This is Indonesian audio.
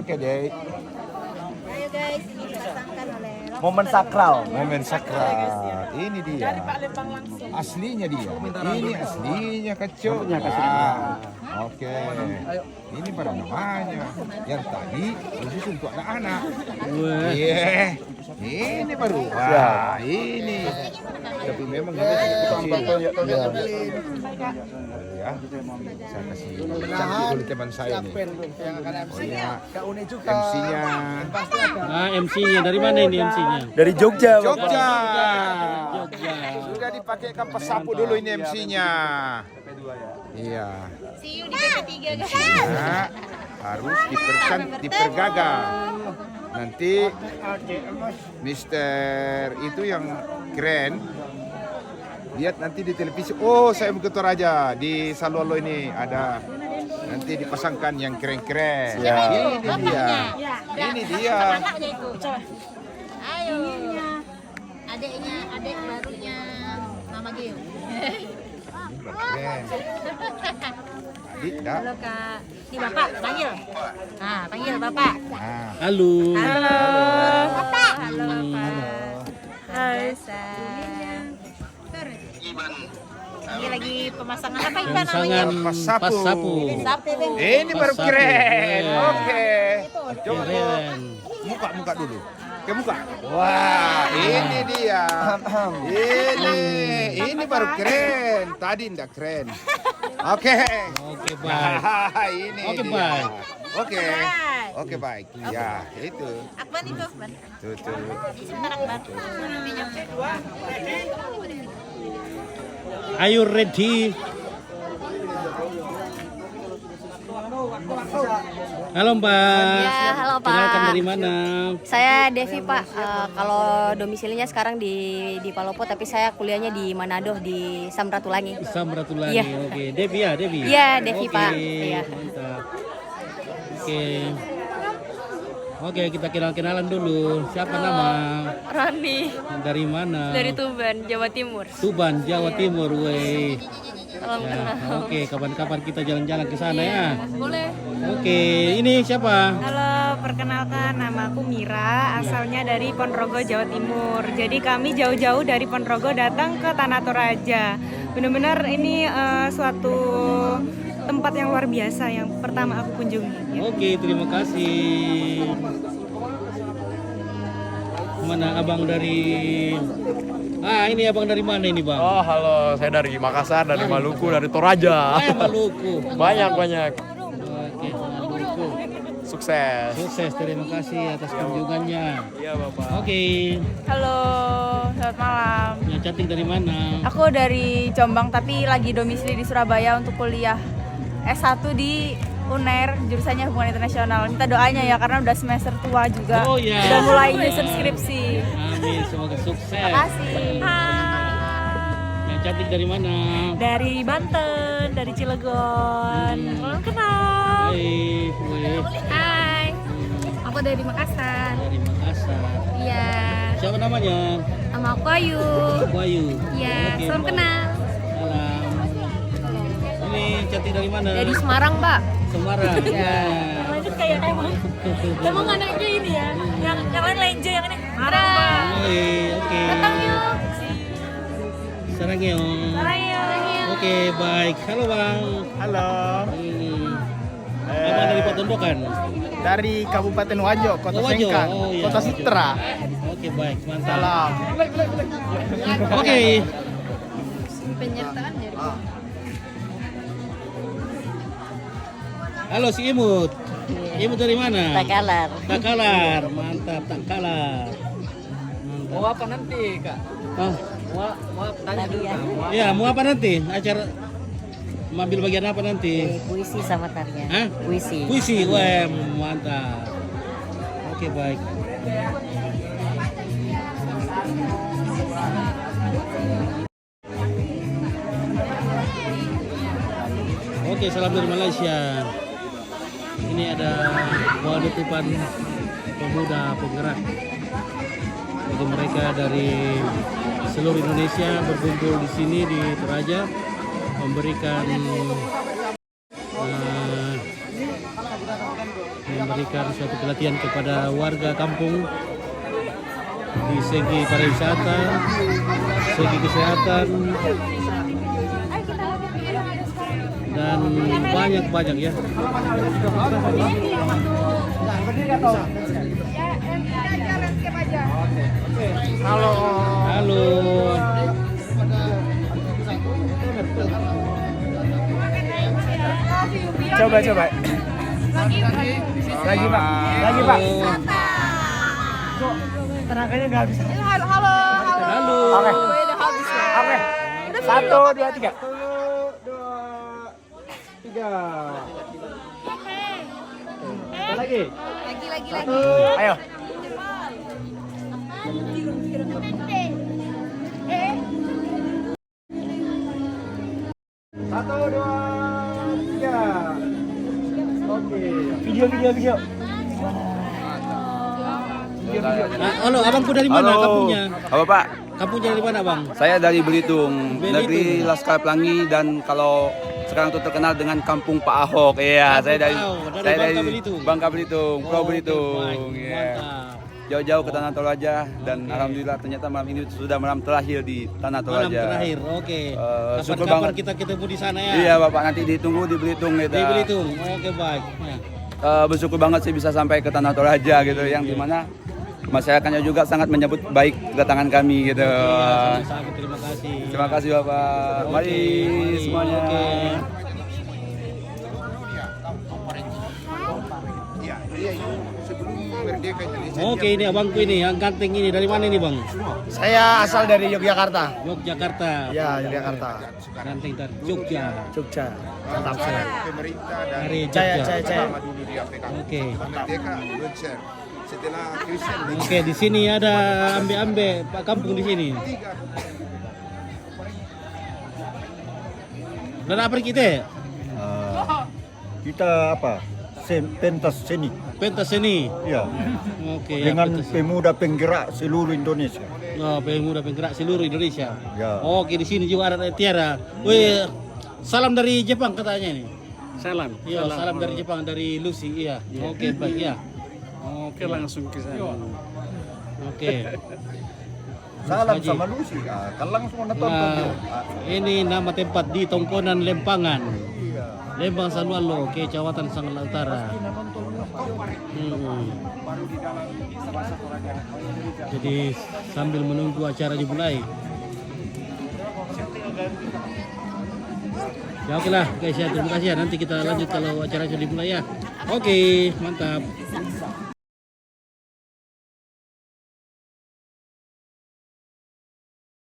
Oke deh. Ayo guys, ini dipasangkan oleh Momen sakral. Ini dia. Aslinya dia. Ini aslinya kecil. Oke. Ini pada namanya. Yang tadi khusus untuk anak-anak. Iya. Ini baru. Wah, ini. Tapi memang ini kecil. Ya. Saya kasih cantik dulu teman saya nih. Oh iya. MC-nya. Ah, MC-nya dari mana ini MC-nya? Dari Jogja. Jogja. Sudah dipakaikan pesapu dulu ini MC-nya. Iya. See you di PP3 guys. MC-nya harus dipergaga. Nanti Mister itu yang keren. Lihat nanti di televisi. Oh, saya begitu aja di Salolo ini ada. Nanti dipasangkan yang keren-keren. Ini dia. Ini dia. Anaknya itu. Ayo. Adiknya, adik barunya Mama Gio. Keren. Adik dah. Halo Kak. Ini Bapak, panggil. Nah, panggil Bapak. Nah, Halo. Halo. Bapak. Halo Bapak. Hai, sayang. Ini lagi pemasangan apa itu Pemasangan namanya? pas Sapu. sapu. Sapu. ini baru Sapu. keren. Keren. Oke. Coba Keren. muka dulu. Ke muka. Wah, ini dia. Ini baru keren. Tadi enggak keren. Oke. Oke, baik. Nah, ini Oke, dia. baik. Oke. Oke, baik. Ya, itu. Akbar itu, Akbar. Tuh. Sebentar Akbar. Are you ready? Halo Mbak. Ya, halo Pak. Kenalkan dari mana? Saya Devi Pak. Kalau domisilinya sekarang di Palopo, tapi saya kuliahnya di Manado di Samratulangi. Samratulangi. Iya. Oke, Devi ya, Devi. Iya, Devi, Oke, Pak. Iya. Mantap. Oke. Oke, kita kenal-kenalan dulu. Siapa nama? Rani Dari mana? dari Tuban, Jawa Timur. Tuban, Jawa Timur, weh. Salam Ya, kenal. oke, kapan-kapan kita jalan-jalan ke sana ya. Boleh. Oke, ini siapa? Halo, perkenalkan nama aku Mira, asalnya dari Ponorogo, Jawa Timur. Jadi kami jauh-jauh dari Ponorogo datang ke Tanah Toraja. Benar-benar ini suatu tempat yang luar biasa yang pertama aku kunjungi. Oke, terima kasih. Mana abang dari? Ini abang dari mana ini bang? Oh halo, saya dari Makassar, dari Maluku, dari Toraja. Maluku. Banyak. Oke, Maluku. Sukses. Sukses, terima kasih atas kunjungannya. Iya Bapak. Oke, Halo, selamat malam. yang cantik dari mana? Aku dari Jombang tapi lagi domisili di Surabaya untuk kuliah S1 di UNER, jurusannya Hubungan Internasional. Minta doanya ya karena udah semester tua juga. Oh, ya. Udah mulai nyusun skripsi. Amin, semoga sukses. Makasih. Yang cantik dari mana? Dari Banten, dari Cilegon. Salam kenal. Baik, weh. Hai. Aku dari Makassar. Dari Makassar. Iya. Siapa namanya? Nama aku Ayu. Bayu. Iya, Oke, salam Mbak. kenal. Salam. Ini cantik dari mana? Dari Semarang, Pak. Semarang. Ya. Lanjut kayak emang anaknya ini ya. Yang lain lenje, yang ini marah. Oke. Datang yuk. Sarang yo. Oke, baik. Halo Bang. Halo, Abang dari Patondokan. dari Kabupaten Wajo, Kota Oh, Wajo. Sengkang, Oh, iya. Kota Sutra. Oke, baik. Mantap. Salam. Oke. Penyertaan dari Halo si Imut. Imut dari mana? Takalar. Takalar. Mantap, Takalar. Mau apa nanti, Kak? Oh, Mau tanya dulu. ya, mau apa nanti? Acara mau ambil bagian apa nanti? Puisi sama tarian. Hah? Puisi. Puisi, wah mantap. Oke, baik. Oke, salam dari Malaysia. Ini ada penutupan pemuda penggerak. Jadi mereka dari seluruh Indonesia berkumpul di sini di Toraja memberikan memberikan suatu pelatihan kepada warga kampung di segi pariwisata, segi kesehatan, dan banyak ya. Halo. Halo. Coba. Lagi Pak. Tenaganya nggak habis. Halo. Halo. Oke. 1, 2, 3. Lagi. Ayo. Video. Halo, abangku dari mana kampungnya? Apa Pak? Kampungnya dari mana, Bang? Saya dari Belitung, Belitung. negeri Laskar Pelangi, dan kalau sekarang itu terkenal dengan Kampung Pak Ahok. Iya, saya dari Bangka Belitung. Bangka Belitung, Pulau Belitung. Baik, Iya. mantap. Jauh-jauh ke Tanah Toraja dan alhamdulillah ternyata malam ini sudah malam terakhir di Tanah Malam Toraja. terakhir, oke. syukur Kapan-kapan banget. kita ketemu di sana ya? Iya Bapak, nanti ditunggu di Belitung gitu. Di Belitung, oke baik. Ya. Bersyukur banget sih bisa sampai ke Tanah Toraja gitu, yang dimana masyarakatnya juga sangat menyambut baik kedatangan kami gitu. Iya, sama-sama, terima kasih. Terima kasih Bapak. Oke, Mari semuanya. Oke. Iya, sebelum merdeka Indonesia. Oke, ini abangku ini, yang ganteng ini dari mana ini, Bang? Saya asal dari Yogyakarta. Yogyakarta. Ya, Yogyakarta. Ganteng dari Jogja. Jogja. Mantap sekali. Pemerintah dan Dari Jaya. Jogja. pertama dulu di APK. Oke. Merdeka, Luncer. Setelah Kristen, Oke, di sini ada ambe-ambe Pak kampung di sini. Dan apa kita? Kita apa? Pentas seni. Pentas seni. Ya. Oke. ya, Dengan pentas. pemuda penggerak seluruh Indonesia. Oh, pemuda penggerak seluruh Indonesia. Ya. Oke, di sini juga ada Tiara. Wih, salam dari Jepang katanya ini. Salam. Iya, salam dari Jepang, dari Lucy. Iya. Oke, baik ya. Oke, Langsung ke sana. Oke. Salam Haji. sama Lucy. Kan langsung nonton. Nah, ini nama tempat di Tongkonan Lempangan, Lembang Salualo, Kecamatan Sanggala Utara. Jadi sambil menunggu acara dimulai. Ya oke lah guys ya, terima kasih ya. Nanti kita lanjut kalau acara sudah dimulai ya. Oke, mantap.